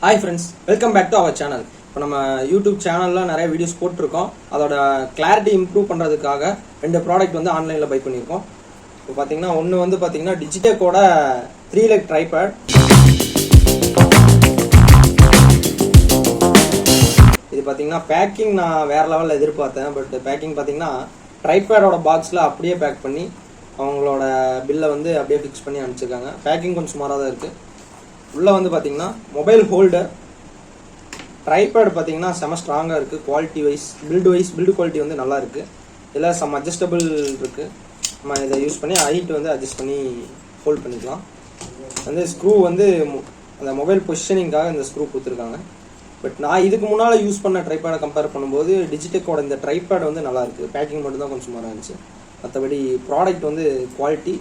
Hi friends, welcome back to our channel. இப்போ நம்ம YouTube சேனலில் நிறைய வீடியோஸ் போட்டிருக்கோம். அதோட கிளாரிட்டி இம்ப்ரூவ் பண்ணுறதுக்காக ரெண்டு ப்ராடக்ட் வந்து ஆன்லைனில் பை பண்ணியிருக்கோம். இப்போ பார்த்தீங்கன்னா ஒன்று வந்து பார்த்தீங்கன்னா டிஜிடெக்கோட 3 leg ட்ரைபேட். இது பார்த்தீங்கன்னா பேக்கிங் நான் வேறு லெவலில் எதிர்பார்த்தேன். பட் பேக்கிங் பார்த்தீங்கன்னா ட்ரைபேடோட பாக்ஸில் அப்படியே பேக் பண்ணி அவங்களோட பில்லை வந்து அப்படியே ஃபிக்ஸ் பண்ணி அனுப்பிச்சிருக்காங்க. பேக்கிங் கொஞ்சம் சுமாராக தான் இருக்குது. உள்ளே வந்து பார்த்தீங்கன்னா மொபைல் ஹோல்டர், ட்ரைபேட் பார்த்தீங்கன்னா செம ஸ்ட்ராங்காக இருக்குது. குவாலிட்டி வைஸ் பில்டு குவாலிட்டி வந்து நல்லா இருக்குது. இதில் சம் அட்ஜஸ்டபிள் இருக்குது. நம்ம இதை யூஸ் பண்ணி ஹைட் வந்து அட்ஜஸ்ட் பண்ணி ஹோல்ட் பண்ணிக்கலாம். வந்து ஸ்க்ரூ வந்து அந்த மொபைல் பொசிஷனிங்காக இந்த ஸ்க்ரூ கொடுத்துருக்காங்க. பட் நான் இதுக்கு முன்னால் யூஸ் பண்ண ட்ரைபேடை கம்பேர் பண்ணும்போது டிஜிடெக்கோட இந்த ட்ரைபேட் வந்து நல்லா இருக்குது. பேக்கிங் மட்டும் தான் கொஞ்சம் சுமாராக இருந்துச்சு. மற்றபடி ப்ராடக்ட் வந்து குவாலிட்டி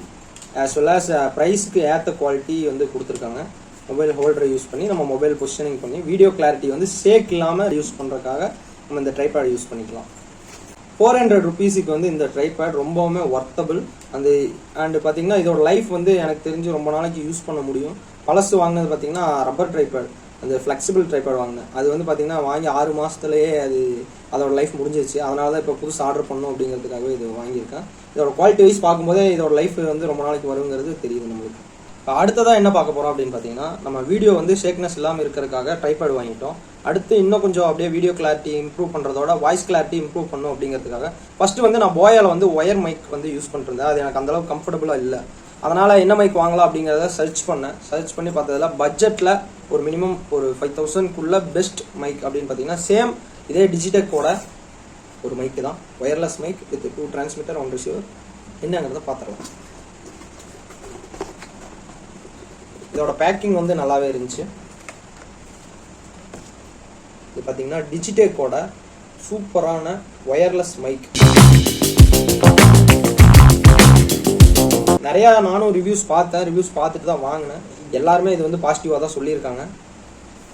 ஆஸ் வெல் ஆஸ் ப்ரைஸுக்கு ஏற்ற குவாலிட்டி வந்து கொடுத்துருக்காங்க. மொபைல் ஹோல்டரை யூஸ் பண்ணி நம்ம மொபைல் பொசிஷனிங் பண்ணி வீடியோ கிளாரிட்டி வந்து ஷேக் இல்லாமல் யூஸ் பண்ணுறதுக்காக நம்ம இந்த ட்ரைபேட் யூஸ் பண்ணிக்கலாம். 400 rupeesக்கு வந்து இந்த ட்ரைபேட் ரொம்பவுமே ஒர்த்தபிள். அண்டு பார்த்தீங்கன்னா இதோட லைஃப் வந்து எனக்கு தெரிஞ்சு ரொம்ப நாளைக்கு யூஸ் பண்ண முடியும். பழசு வாங்கினது பார்த்தீங்கன்னா ரப்பர் ட்ரைபேட், அந்த ஃப்ளெக்சிபிள் ட்ரைபேட் வாங்கினேன். அது வந்து பார்த்தீங்கன்னா வாங்கி 6 மாதத்துலேயே அதோட லைஃப் முடிஞ்சிருச்சு. அதனால தான் இப்போ புதுசு ஆர்டர் பண்ணணும் அப்படிங்கிறதுக்காகவே இது வாங்கியிருக்கேன். இதோட குவாலிட்டி வைஸ் பார்க்கும்போதே இதோட லைஃப் வந்து ரொம்ப நாளைக்கு வருங்கிறது தெரியுது நம்மளுக்கு. இப்போ அடுத்ததாக என்ன பார்க்க போகிறோம் அப்படின்னு பார்த்தீங்கன்னா, நம்ம வீடியோ வந்து ஷேக்னஸ் இல்லாமல் இருக்கிறதுக்காக ட்ரைபேட் வாங்கிட்டோம். அடுத்து இன்னும் கொஞ்சம் அப்படியே வீடியோ கிளாரிட்டி இம்ப்ரூவ் பண்ணுறதோட வாய்ஸ் கிளாரிட்டி இம்ப்ரூவ் பண்ணும் அப்படிங்கிறதுக்காக ஃபஸ்ட்டு வந்து நான் போயால் வந்து ஒயர் மைக் வந்து யூஸ் பண்ணிருந்தேன். அது எனக்கு அந்தளவுக்கு கம்ஃபர்டபுளாக இல்லை. அதனால் என்ன மைக் வாங்கலாம் அப்படிங்கிறத சர்ச் பண்ணி பார்த்ததில் பட்ஜெட்டில் ஒரு மினிமம் ஒரு 5000க்குள்ளே பெஸ்ட் மைக் அப்படின்னு பார்த்தீங்கன்னா சேம் இதே டிஜிடெக்கோட ஒரு மைக்கு தான். Wireless mic with 2 transmitter 1 receiver. என்னங்கிறத பார்த்துடலாம். இதோட பேக்கிங் வந்து நல்லாவே இருந்துச்சு. இது பார்த்தீங்கன்னா டிஜிடெக்கோட சூப்பரான ஒயர்லெஸ் மைக். நிறையா நானும் ரிவ்யூஸ் பார்த்துட்டு தான் வாங்கினேன். எல்லாருமே இது வந்து பாசிட்டிவாக தான் சொல்லியிருக்காங்க.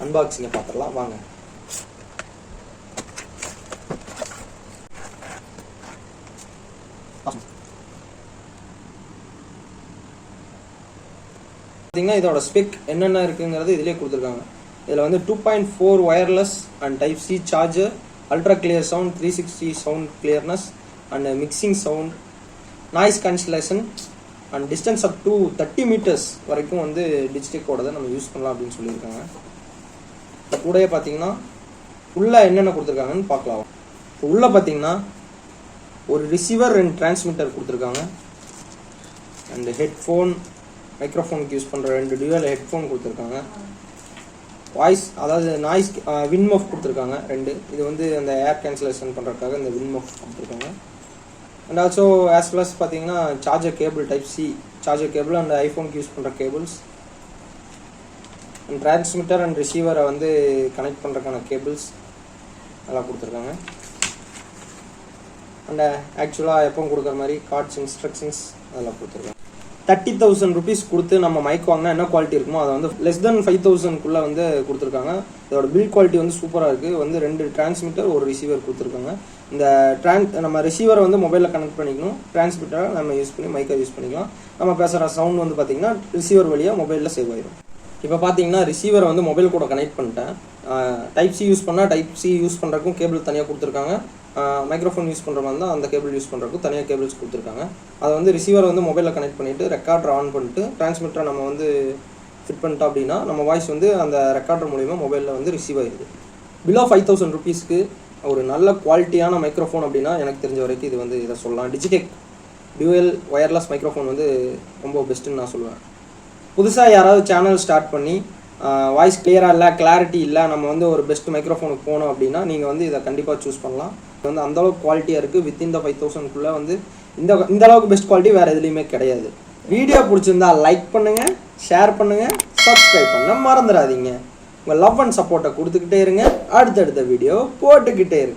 அன்பாக்சிங்கை பார்த்துடலாம் வாங்க. பார்த்தீங்கன்னா இதோட ஸ்பெக் என்னென்ன இருக்குங்கிறது இதிலே கொடுத்துருக்காங்க. இதில் வந்து 2.4 wireless and type C charger, ultra clear sound, 360 sound clearness and mixing sound, noise cancellation and distance up to 30 meters வரைக்கும் வந்து டிஜிடெக்கோடதை நம்ம யூஸ் பண்ணலாம் அப்படின்னு சொல்லியிருக்காங்க. இப்போ கூடயே பார்த்தீங்கன்னா உள்ளே என்னென்ன கொடுத்துருக்காங்கன்னு பார்க்கலாம். உள்ளே பார்த்தீங்கன்னா ஒரு ரிசீவர் அண்ட் டிரான்ஸ்மிட்டர் கொடுத்துருக்காங்க. அண்ட் ஹெட்ஃபோன், மைக்ரோஃபோனுக்கு யூஸ் பண்ணுற 2 டியூவல் ஹெட்ஃபோன் கொடுத்துருக்காங்க. வாய்ஸ் அதாவது நாய்ஸ் வின்மஃப் கொடுத்துருக்காங்க 2. இது வந்து அந்த ஏர் கேன்சலேஷன் பண்ணுறதுக்காக இந்த வின்மஃப் கொடுத்துருக்காங்க. And also as well as பார்த்தீங்கன்னா charger cable, type C charger cable and ஐஃபோனுக்கு யூஸ் பண்ணுற கேபிள்ஸ் அண்ட் டிரான்ஸ்மிட்டர் அண்ட் ரிசீவரை வந்து கனெக்ட் பண்ணுறதுக்கான கேபிள்ஸ் நல்லா கொடுத்துருக்காங்க. அண்ட் ஆக்சுவலாக எப்பவும் கொடுக்குற மாதிரி கார்ட்ஸ், இன்ஸ்ட்ரக்ஷன்ஸ் அதெல்லாம் கொடுத்துருக்காங்க. 30,000 rupees கொடுத்து நம்ம மைக் வாங்கினா என்ன குவாலிட்டி இருக்குமோ அதை வந்து லெஸ் தென் 5,000க்குள்ளே வந்து கொடுத்துருக்காங்க. இதோட பில்ட் குவாலிட்டி வந்து சூப்பராக இருக்குது. வந்து 2 டிரான்ஸ்மிட்டர் 1 ரிசீவர் கொடுத்துருக்காங்க. இந்த நம்ம ரிசீவரை வந்து மொபைலில் கனெக்ட் பண்ணிக்கணும், டிரான்ஸ்மிட்டரை நம்ம யூஸ் பண்ணி மைக்கை யூஸ் பண்ணிக்கலாம். நம்ம பேசுகிற சவுண்ட் வந்து பார்த்திங்கன்னா ரிசீவர் வழியாக மொபைலில் சேவ் ஆயிடும். இப்போ பார்த்தீங்கன்னா ரிசீவரை வந்து மொபைல் கூட கனெக்ட் பண்ணிட்டேன். டைப் சி யூஸ் பண்ணால் டைப் சி யூஸ் பண்ணுறதுக்கும் கேபிள் தனியாக கொடுத்துருக்காங்க. மைக்ரோஃபோன் யூஸ் பண்ணுற மாதிரி தான் அந்த கேபிள் யூஸ் பண்ணுறதுக்கும் தனியாக கேபிள்ஸ் கொடுத்துருக்காங்க. அதை வந்து ரிசீவரை வந்து மொபைலில் கனெக்ட் பண்ணிவிட்டு ரெக்கார்டர் ஆன் பண்ணிட்டு டிரான்ஸ்மிட்டரை நம்ம வந்து ஃபிட் பண்ணிட்டோம் அப்படின்னா நம்ம வாய்ஸ் வந்து அந்த ரெக்கார்டர் மூலிமா மொபைலில் வந்து ரிசீவ் ஆகிடுது. பிலோ 5,000 rupeesக்கு ஒரு நல்ல குவாலிட்டியான மைக்ரோஃபோன் அப்படின்னா எனக்கு தெரிஞ்ச வரைக்கும் இது வந்து இதை சொல்லலாம். டிஜிடெக் டியூவல் ஒயர்லெஸ் மைக்ரோஃபோன் வந்து ரொம்ப பெஸ்ட்டுன்னு நான் சொல்லுவேன். புதுசாக யாராவது சேனல் ஸ்டார்ட் பண்ணி வாய்ஸ் கிளியராக இல்லை, கிளாரிட்டி இல்லை, நம்ம வந்து ஒரு பெஸ்ட் மைக்ரோஃபோனுக்கு போனோம் அப்படின்னா நீங்கள் வந்து இதை கண்டிப்பாக சூஸ் பண்ணலாம். இது வந்து அந்தளவுக்கு குவாலிட்டியாக இருக்குது. வித்தின் த 5,000க்குள்ளே வந்து இந்த அளவுக்கு பெஸ்ட் குவாலிட்டி வேறு எதுலேயுமே கிடையாது. வீடியோ பிடிச்சிருந்தா லைக் பண்ணுங்கள், ஷேர் பண்ணுங்கள், சப்ஸ்கிரைப் பண்ண மறந்துடாதீங்க. உங்கள் லவ் அண்ட் சப்போர்ட்டை கொடுத்துக்கிட்டே இருங்க. அடுத்தடுத்த வீடியோ போட்டுக்கிட்டே இருக்கும்.